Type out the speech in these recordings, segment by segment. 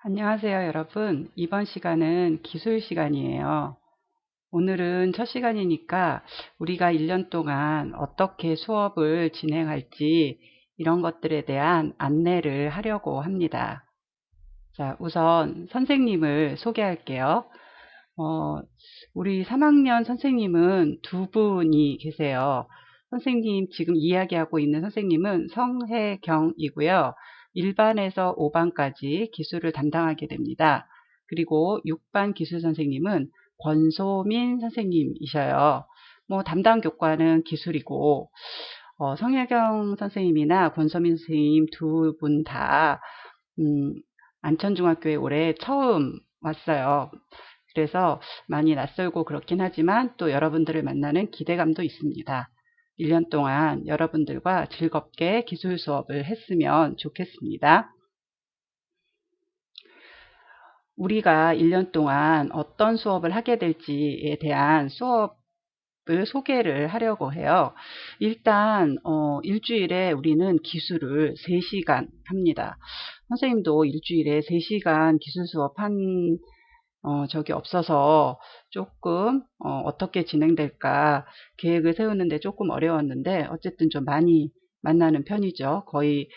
안녕하세요, 여러분. 이번 시간은 기술 시간이에요. 오늘은 첫 시간이니까 우리가 1년 동안 어떻게 수업을 진행할지 이런 것들에 대한 안내를 하려고 합니다. 자, 우선 선생님을 소개할게요. 어, 우리 3학년 선생님은 두 분이 계세요. 선생님, 지금 이야기하고 있는 선생님은 성혜경이고요. 1반에서 5반까지 기술을 담당하게 됩니다. 그리고 6반 기술 선생님은 권소민 선생님이셔요. 담당 교과는 기술이고, 성혜경 선생님이나 권소민 선생님 두 분 다, 안천중학교에 올해 처음 왔어요. 그래서 많이 낯설고 그렇긴 하지만 또 여러분들을 만나는 기대감도 있습니다. 1년 동안 여러분들과 즐겁게 기술 수업을 했으면 좋겠습니다. 우리가 1년 동안 어떤 수업을 하게 될지에 대한 수업을 소개를 하려고 해요. 일단 일주일에 우리는 기술을 3시간 합니다. 선생님도 일주일에 3시간 기술 수업 한 적이 없어서 조금 어떻게 진행될까 계획을 세우는데 조금 어려웠는데 어쨌든 좀 많이 만나는 편이죠. 거의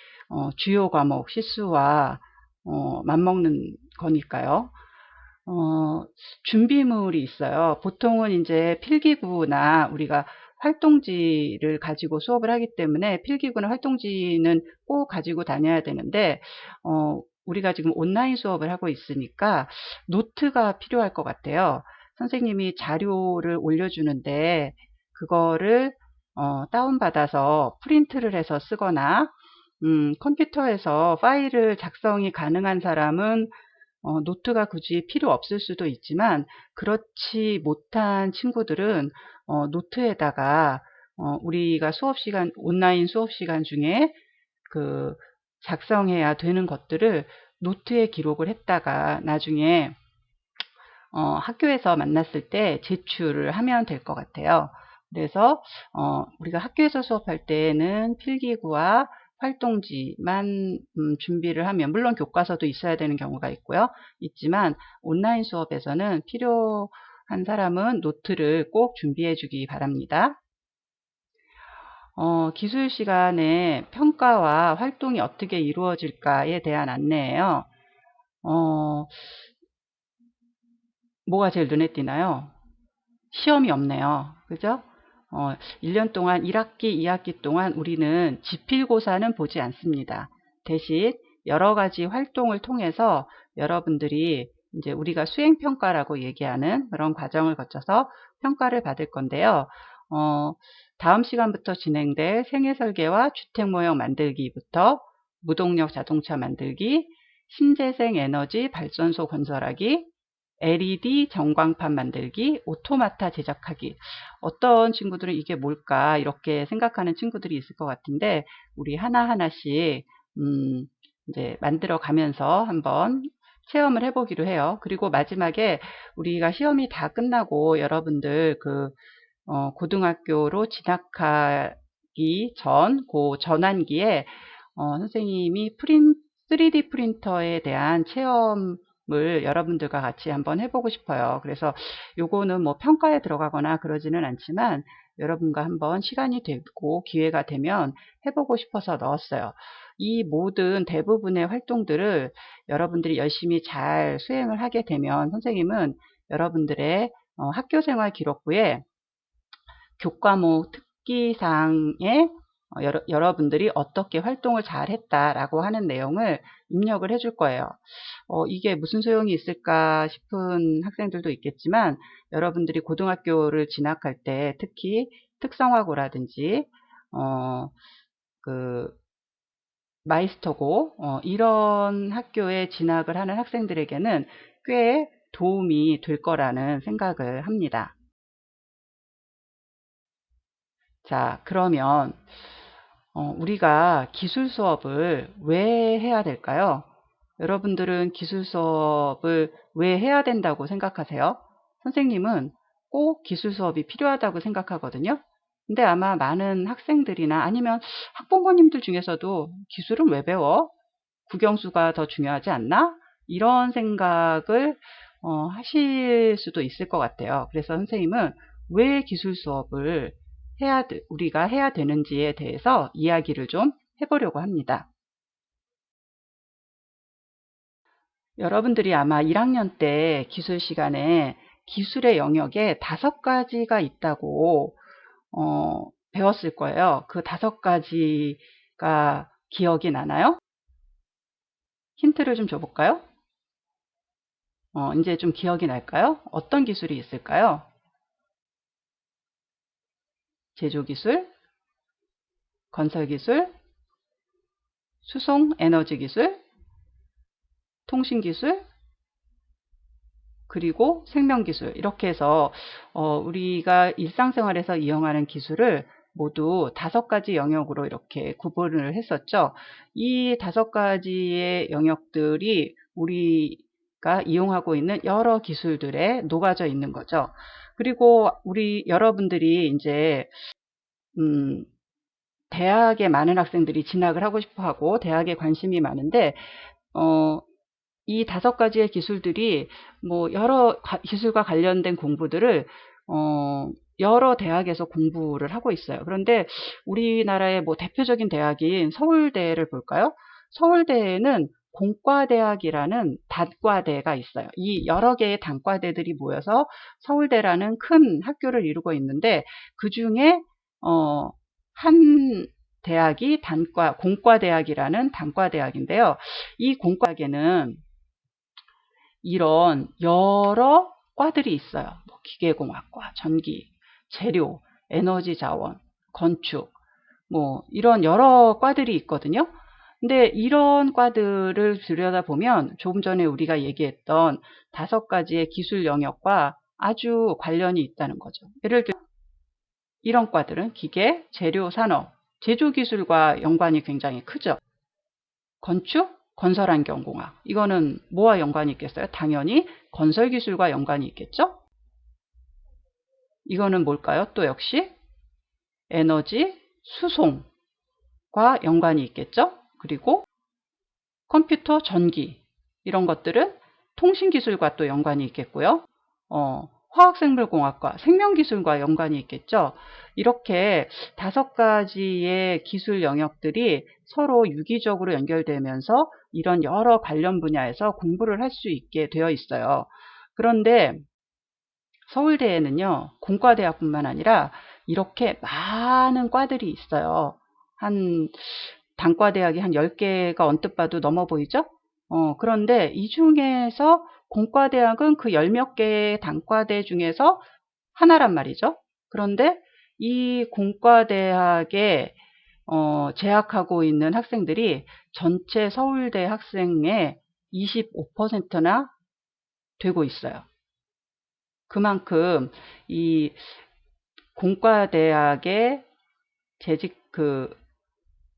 주요 과목 실수와 맞먹는 거니까요. 준비물이 있어요. 보통은 이제 필기구나 우리가 활동지를 가지고 수업을 하기 때문에 필기구나 활동지는 꼭 가지고 다녀야 되는데, 우리가 지금 온라인 수업을 하고 있으니까 노트가 필요할 것 같아요. 선생님이 자료를 올려주는데, 그거를 다운받아서 프린트를 해서 쓰거나, 컴퓨터에서 파일을 작성이 가능한 사람은 노트가 굳이 필요 없을 수도 있지만 그렇지 못한 친구들은 노트에다가 우리가 수업 시간, 온라인 수업 시간 중에 그 작성해야 되는 것들을 노트에 기록을 했다가 나중에 학교에서 만났을 때 제출을 하면 될 것 같아요. 그래서 우리가 학교에서 수업할 때는 필기구와 활동지만 준비를 하면, 물론 교과서도 있어야 되는 경우가 있지만 온라인 수업에서는 필요한 사람은 노트를 꼭 준비해 주기 바랍니다. 기술 시간에 평가와 활동이 어떻게 이루어질까에 대한 안내예요. 뭐가 제일 눈에 띄나요? 시험이 없네요. 그죠? 1년 동안 1학기, 2학기 동안 우리는 지필고사는 보지 않습니다. 대신 여러 가지 활동을 통해서 여러분들이 이제 우리가 수행평가라고 얘기하는 그런 과정을 거쳐서 평가를 받을 건데요. 다음 시간부터 진행될 생애설계와 주택모형 만들기부터 무동력 자동차 만들기, 신재생 에너지 발전소 건설하기, LED 전광판 만들기, 오토마타 제작하기. 어떤 친구들은 이게 뭘까 이렇게 생각하는 친구들이 있을 것 같은데 우리 하나하나씩 이제 만들어 가면서 한번 체험을 해보기로 해요. 그리고 마지막에 우리가 시험이 다 끝나고 여러분들 고등학교로 진학하기 전, 그 전환기에 선생님이 3D 프린터에 대한 체험을 여러분들과 같이 한번 해보고 싶어요. 그래서 요거는 뭐 평가에 들어가거나 그러지는 않지만 여러분과 한번 시간이 되고 기회가 되면 해보고 싶어서 넣었어요. 이 모든 대부분의 활동들을 여러분들이 열심히 잘 수행을 하게 되면 선생님은 여러분들의 학교생활 기록부에 교과목 특기사항에 여러분들이 어떻게 활동을 잘 했다라고 하는 내용을 입력을 해줄 거예요. 이게 무슨 소용이 있을까 싶은 학생들도 있겠지만 여러분들이 고등학교를 진학할 때 특히 특성화고라든지 그 마이스터고 이런 학교에 진학을 하는 학생들에게는 꽤 도움이 될 거라는 생각을 합니다. 자, 그러면 우리가 기술 수업을 왜 해야 될까요? 여러분들은 기술 수업을 왜 해야 된다고 생각하세요? 선생님은 꼭 기술 수업이 필요하다고 생각하거든요. 근데 아마 많은 학생들이나 아니면 학부모님들 중에서도 기술은 왜 배워? 국영수가 더 중요하지 않나? 이런 생각을 하실 수도 있을 것 같아요. 그래서 선생님은 왜 기술 수업을 우리가 해야 되는지에 대해서 이야기를 좀 해보려고 합니다. 여러분들이 아마 1학년 때 기술 시간에 기술의 영역에 5가지가 있다고 배웠을 거예요. 그 5가지가 기억이 나나요? 힌트를 좀 줘볼까요? 이제 좀 기억이 날까요? 어떤 기술이 있을까요? 제조기술, 건설기술, 수송 에너지기술, 통신기술, 그리고 생명기술, 이렇게 해서 우리가 일상생활에서 이용하는 기술을 모두 5가지 영역으로 이렇게 구분을 했었죠. 이 5가지의 영역들이 우리가 이용하고 있는 여러 기술들에 녹아져 있는 거죠. 그리고 여러분들이 이제 대학에 많은 학생들이 진학을 하고 싶어 하고 대학에 관심이 많은데 이 5가지의 기술들이 뭐 여러 기술과 관련된 공부들을 여러 대학에서 공부를 하고 있어요. 그런데 우리나라의 뭐 대표적인 대학인 서울대를 볼까요? 서울대에는 공과대학이라는 단과대가 있어요. 이 여러 개의 단과대들이 모여서 서울대라는 큰 학교를 이루고 있는데 그 중에 한 대학이 공과대학이라는 단과대학인데요. 이 공과대학에는 이런 여러 과들이 있어요. 뭐 기계공학과, 전기, 재료, 에너지 자원, 건축, 뭐 이런 여러 과들이 있거든요. 근데 이런 과들을 들여다보면 조금 전에 우리가 얘기했던 5가지의 기술 영역과 아주 관련이 있다는 거죠. 예를 들어 이런 과들은 기계, 재료, 산업, 제조기술과 연관이 굉장히 크죠. 건축, 건설환경공학. 이거는 뭐와 연관이 있겠어요? 당연히 건설기술과 연관이 있겠죠? 이거는 뭘까요? 또 역시 에너지, 수송과 연관이 있겠죠? 그리고 컴퓨터, 전기 이런 것들은 통신기술과 또 연관이 있겠고요. 화학생물공학과, 생명기술과 연관이 있겠죠. 이렇게 5가지의 기술 영역들이 서로 유기적으로 연결되면서 이런 여러 관련 분야에서 공부를 할 수 있게 되어 있어요. 그런데 서울대에는요, 공과대학뿐만 아니라 이렇게 많은 과들이 있어요. 단과대학이 한 10개가 언뜻 봐도 넘어 보이죠? 그런데 이 중에서 공과대학은 그 10몇 개의 단과대 중에서 하나란 말이죠. 그런데 이 공과대학에 재학하고 있는 학생들이 전체 서울대 학생의 25%나 되고 있어요. 그만큼 이 공과대학에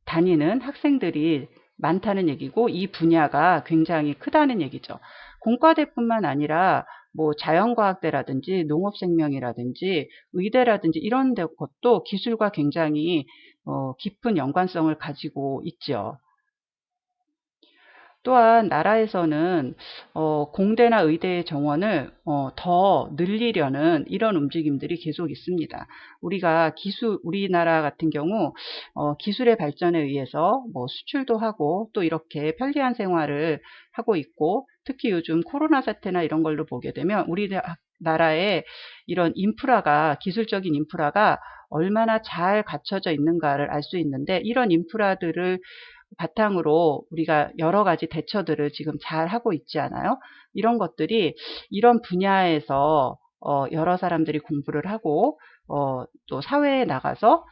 다니는 학생들이 많다는 얘기고 이 분야가 굉장히 크다는 얘기죠. 공과대뿐만 아니라 뭐 자연과학대라든지 농업생명이라든지 의대라든지 이런 것도 기술과 굉장히 깊은 연관성을 가지고 있죠. 또한 나라에서는 공대나 의대의 정원을 더 늘리려는 이런 움직임들이 계속 있습니다. 우리나라 같은 경우 기술의 발전에 의해서 뭐 수출도 하고 또 이렇게 편리한 생활을 하고 있고 특히 요즘 코로나 사태나 이런 걸로 보게 되면 우리나라의 이런 기술적인 인프라가 얼마나 잘 갖춰져 있는가를 알 수 있는데 이런 인프라들을 바탕으로 우리가 여러 가지 대처들을 지금 잘 하고 있지 않아요? 이런 것들이 이런 분야에서 여러 사람들이 공부를 하고 또 사회에 나가서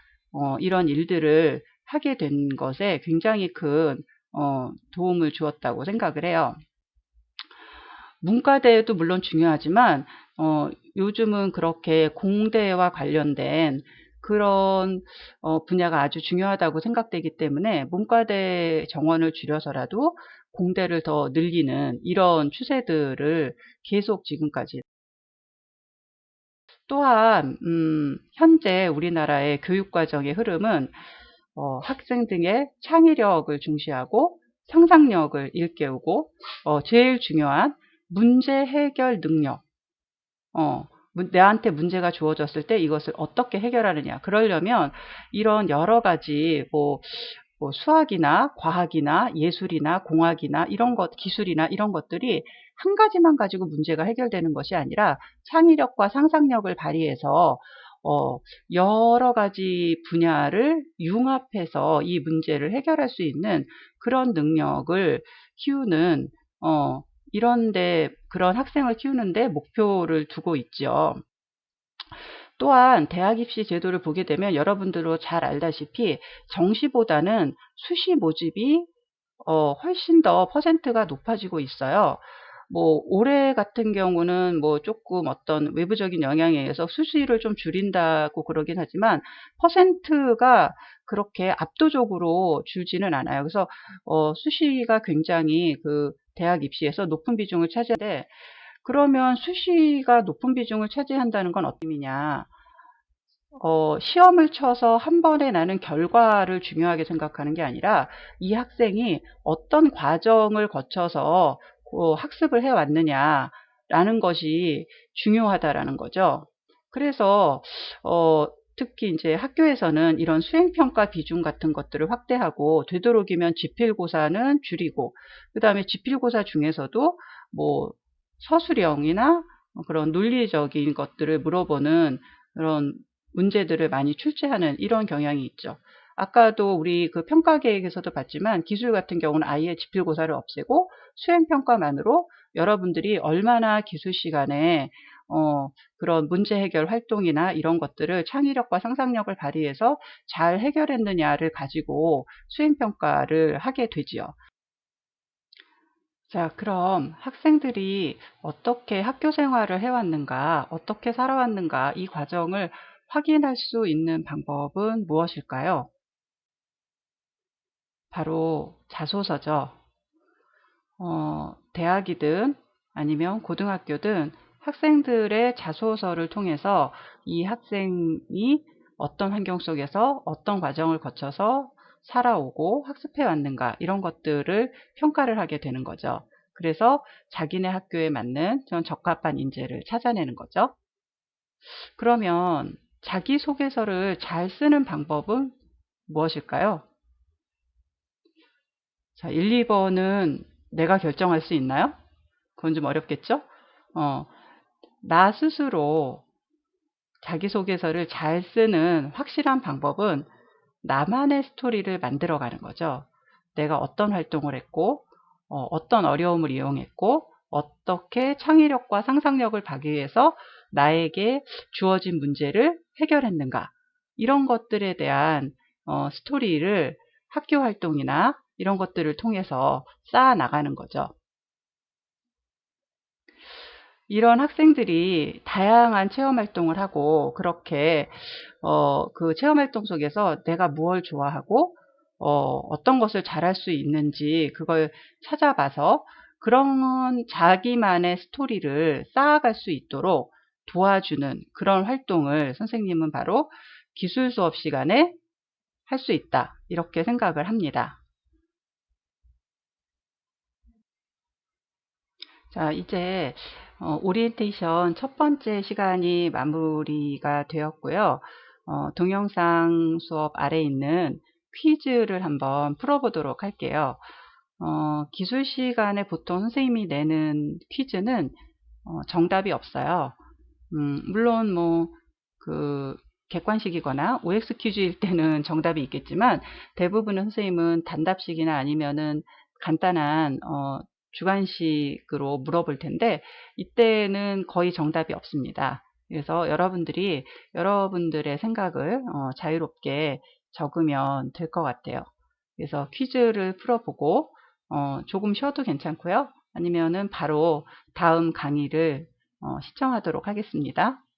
이런 일들을 하게 된 것에 굉장히 큰 도움을 주었다고 생각을 해요. 문과대도 물론 중요하지만 요즘은 그렇게 공대와 관련된 그런 분야가 아주 중요하다고 생각되기 때문에 문과대 정원을 줄여서라도 공대를 더 늘리는 이런 추세들을 계속 지금까지 또한 현재 우리나라의 교육과정의 흐름은 학생 등의 창의력을 중시하고 상상력을 일깨우고, 제일 중요한 문제 해결 능력. 내한테 문제가 주어졌을 때 이것을 어떻게 해결하느냐. 그러려면 이런 여러 가지 뭐 수학이나 과학이나 예술이나 공학이나 이런 것, 기술이나 이런 것들이 한 가지만 가지고 문제가 해결되는 것이 아니라 창의력과 상상력을 발휘해서 여러 가지 분야를 융합해서 이 문제를 해결할 수 있는 그런 능력을 키우는, 이런데, 그런 학생을 키우는데 목표를 두고 있죠. 또한 대학 입시 제도를 보게 되면 여러분들도 잘 알다시피 정시보다는 수시 모집이 훨씬 더 퍼센트가 높아지고 있어요. 뭐 올해 같은 경우는 뭐 조금 어떤 외부적인 영향에 의해서 수시를 좀 줄인다고 그러긴 하지만 퍼센트가 그렇게 압도적으로 줄지는 않아요. 그래서 수시가 굉장히 그 대학 입시에서 높은 비중을 차지하는데, 그러면 수시가 높은 비중을 차지한다는 건 어떤 의미냐? 시험을 쳐서 한 번에 나는 결과를 중요하게 생각하는 게 아니라 이 학생이 어떤 과정을 거쳐서 학습을 해 왔느냐라는 것이 중요하다라는 거죠. 그래서 특히 이제 학교에서는 이런 수행평가 비중 같은 것들을 확대하고, 되도록이면 지필고사는 줄이고, 그다음에 지필고사 중에서도 뭐 서술형이나 그런 논리적인 것들을 물어보는 그런 문제들을 많이 출제하는 이런 경향이 있죠. 아까도 우리 그 평가 계획에서도 봤지만 기술 같은 경우는 아예 지필고사를 없애고 수행평가만으로 여러분들이 얼마나 기술 시간에 그런 문제 해결 활동이나 이런 것들을 창의력과 상상력을 발휘해서 잘 해결했느냐를 가지고 수행평가를 하게 되지요. 자, 그럼 학생들이 어떻게 학교 생활을 해왔는가, 어떻게 살아왔는가, 이 과정을 확인할 수 있는 방법은 무엇일까요? 바로 자소서죠. 대학이든 아니면 고등학교든 학생들의 자소서를 통해서 이 학생이 어떤 환경 속에서 어떤 과정을 거쳐서 살아오고 학습해 왔는가, 이런 것들을 평가를 하게 되는 거죠. 그래서 자기네 학교에 맞는 좀 적합한 인재를 찾아내는 거죠. 그러면 자기소개서를 잘 쓰는 방법은 무엇일까요? 자, 1, 2번은 내가 결정할 수 있나요? 그건 좀 어렵겠죠? 어, 나 스스로 자기소개서를 잘 쓰는 확실한 방법은 나만의 스토리를 만들어가는 거죠. 내가 어떤 활동을 했고, 어떤 어려움을 이용했고, 어떻게 창의력과 상상력을 발휘해서 나에게 주어진 문제를 해결했는가. 이런 것들에 대한 스토리를 학교 활동이나 이런 것들을 통해서 쌓아 나가는 거죠. 이런 학생들이 다양한 체험 활동을 하고, 그렇게 그 체험 활동 속에서 내가 무엇을 좋아하고 어떤 것을 잘할 수 있는지 그걸 찾아봐서 그런 자기만의 스토리를 쌓아갈 수 있도록 도와주는 그런 활동을 선생님은 바로 기술 수업 시간에 할 수 있다, 이렇게 생각을 합니다. 자, 이제 오리엔테이션 첫 번째 시간이 마무리가 되었고요. 동영상 수업 아래 있는 퀴즈를 한번 풀어보도록 할게요. 기술 시간에 보통 선생님이 내는 퀴즈는 정답이 없어요. 물론 그 객관식이거나 OX 퀴즈일 때는 정답이 있겠지만, 대부분의 선생님은 단답식이나 아니면은 간단한 주관식으로 물어볼 텐데, 이때는 거의 정답이 없습니다. 그래서 여러분들이 여러분들의 생각을 자유롭게 적으면 될 것 같아요. 그래서 퀴즈를 풀어보고 조금 쉬어도 괜찮고요. 아니면은 바로 다음 강의를 시청하도록 하겠습니다.